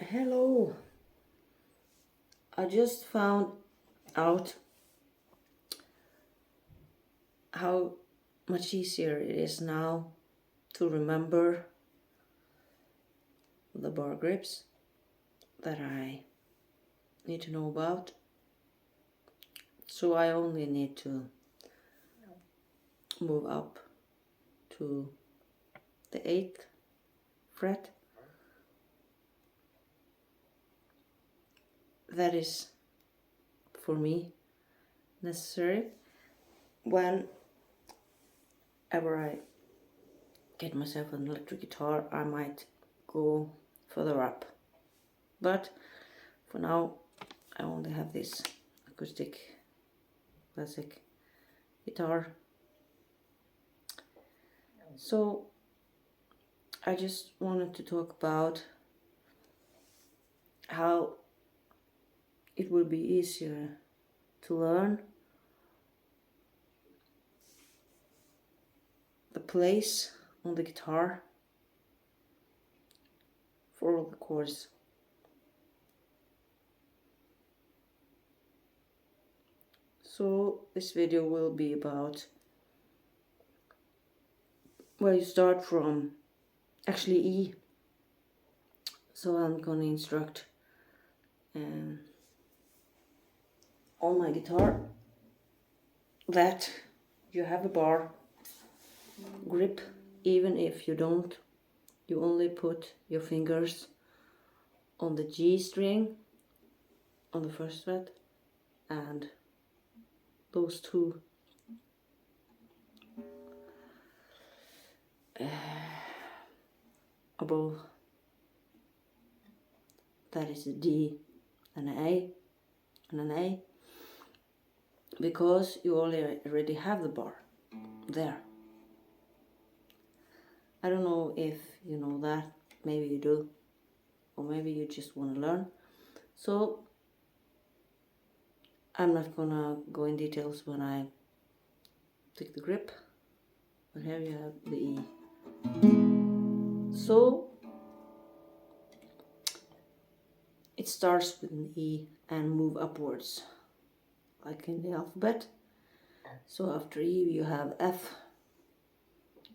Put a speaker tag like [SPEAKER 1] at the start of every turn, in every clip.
[SPEAKER 1] Hello. I just found out how much easier it is now to remember the bar grips that I need to know about. So I only need to move up to the 8th fret. That is, for me, necessary. Whenever I get myself an electric guitar, I might go further up. But for now, I only have this acoustic classic guitar. So I just wanted to talk about how it will be easier to learn the place on the guitar for all the chords. So this video will be about where you start from, actually E. So I'm gonna instruct on my guitar that you have a bar grip, even if you don't. You only put your fingers on the G string on the first fret and those two above. That is a D and an A and an A, because you already have the bar there. I don't know if you know that, maybe you do, or maybe you just want to learn. So I'm not gonna go in details when I take the grip, but here you have the E. So it starts with an E and move upwards, like in the alphabet. So after E you have F,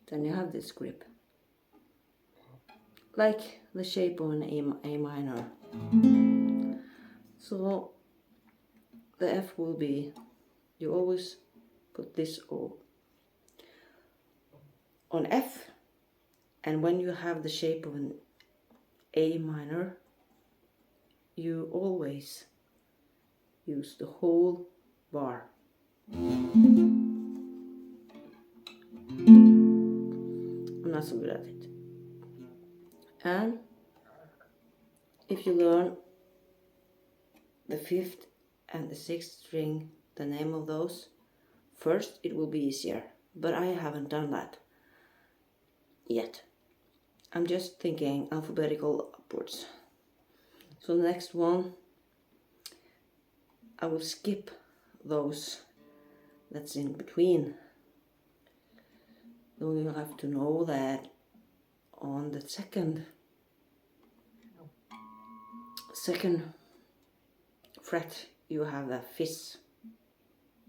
[SPEAKER 1] then you have this grip, like the shape of an A minor. So the F will be, you always put this O on F, and when you have the shape of an A minor, you always use the whole bar. I'm not so good at it. And if you learn the 5th and the 6th string, the name of those first, it will be easier. But I haven't done that yet. I'm just thinking alphabetical upwards. So the next one, I will skip those that's in between. Then you have to know that on the second fret you have a fizz.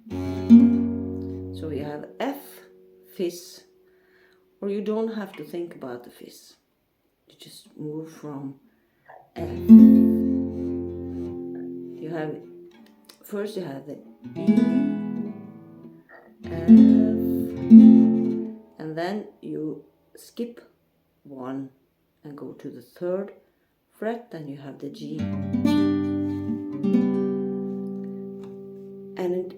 [SPEAKER 1] So you have F, fizz, or you don't have to think about the fizz. You just move from F. You have, first you have the E, F, and then you skip one and go to the 3rd fret, then you have the G. And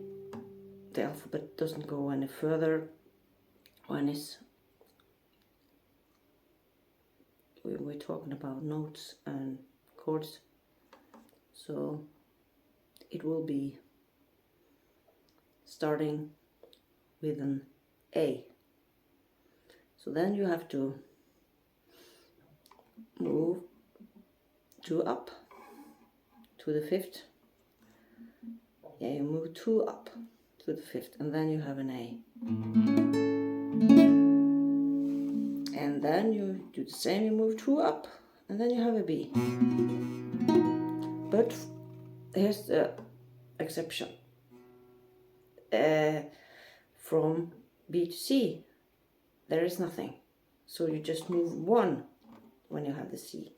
[SPEAKER 1] the alphabet doesn't go any further when we're talking about notes and chords. So it will be starting with an A. So then you have to move 2 up to the 5th. Yeah, you move 2 up to the 5th, and then you have an A. And then you do the same, you move 2 up and then you have a B. But here's the exception. From B to C, there is nothing. So you just move one when you have the C.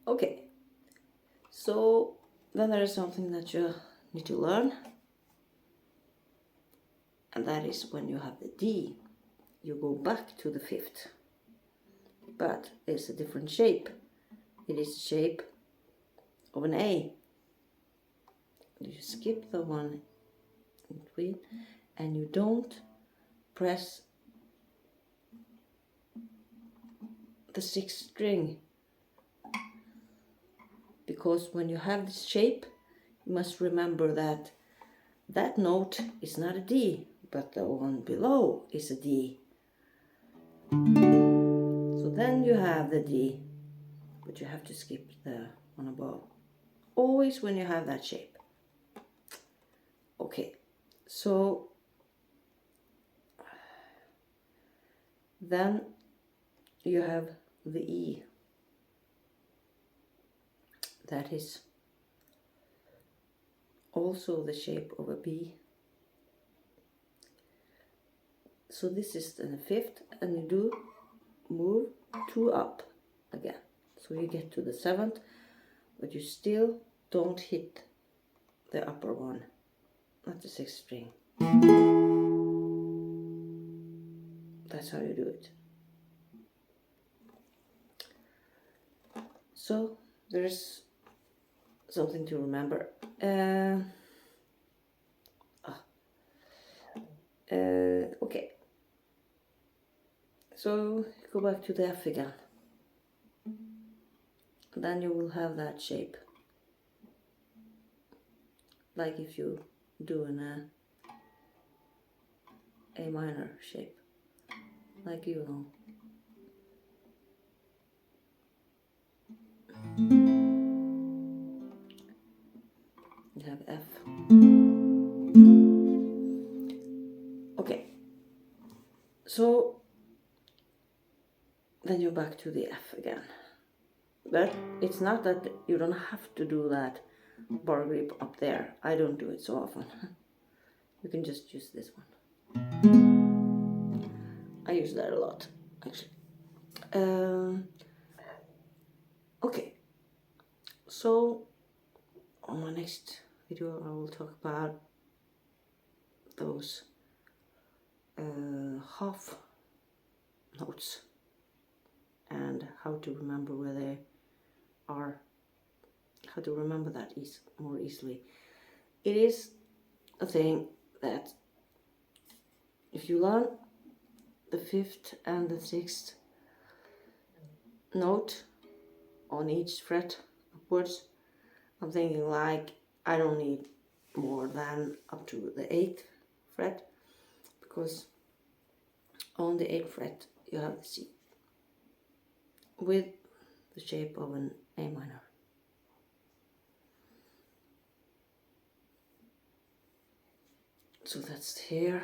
[SPEAKER 1] Okay, so then there is something that you need to learn, and that is when you have the D, you go back to the fifth, but it's a different shape. It is the shape of an A. You skip the one in between, and you don't press the sixth string, because when you have this shape, you must remember that that note is not a D, but the one below is a D. So then you have the D, but you have to skip the one above. Always when you have that shape. Okay, so then you have the E. That is also the shape of a B. So this is the fifth, and you do move two up again. So you get to the seventh, but you still don't hit the upper one, not the sixth string. That's how you do it. So there's something to remember. Okay. So go back to the F again. Then you will have that shape. Like if you do an A minor shape. Like you know. You have F. Okay. So then you're back to the F again. But it's not that you don't have to do that bar grip up there. I don't do it so often. You can just use this one. I use that a lot, actually. Okay. So on my next video I will talk about those half notes and how to remember where they are, how to remember that more easily. It is a thing that if you learn the fifth and the sixth note on each fret upwards, I'm thinking like I don't need more than up to the 8th fret, because on the 8th fret you have the C with the shape of an A minor. So that's here.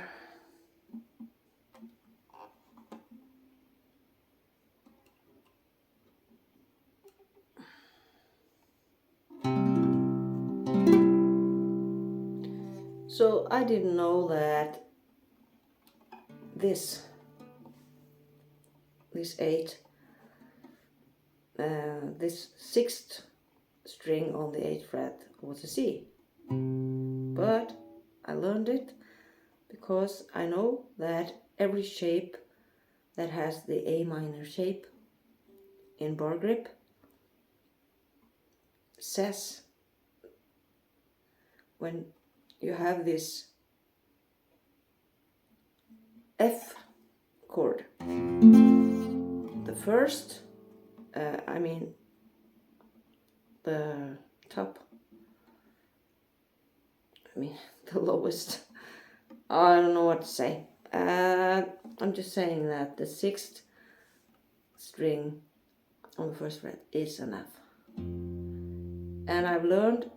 [SPEAKER 1] So I didn't know that this 8, this 6th string on the 8th fret was a C. But I learned it because I know that every shape that has the A minor shape in bar grip says when you have this F chord, the first, I mean the top, I mean the lowest, I don't know what to say. I'm just saying that the 6th string on the 1st fret is an F. And I've learned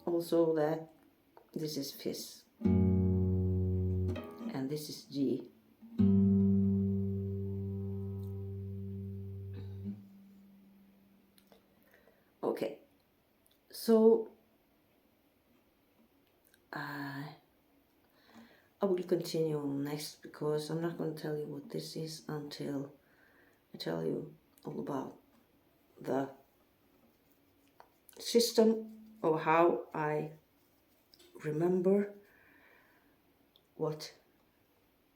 [SPEAKER 1] also that this is Fis, and this is G. Okay, so I will continue next, because I'm not going to tell you what this is until I tell you all about the system of how I remember what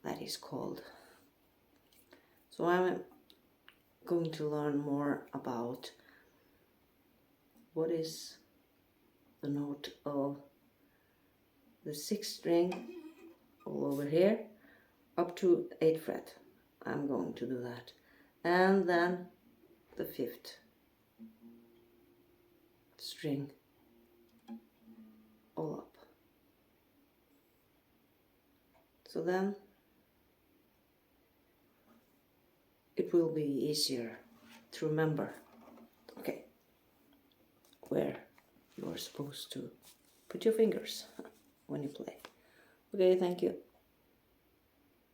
[SPEAKER 1] that is called. So I'm going to learn more about what is the note of the 6th string all over here up to 8th fret. I'm going to do that, and then the 5th string all up. So then it will be easier to remember, okay, where you are supposed to put your fingers when you play. Okay, thank you.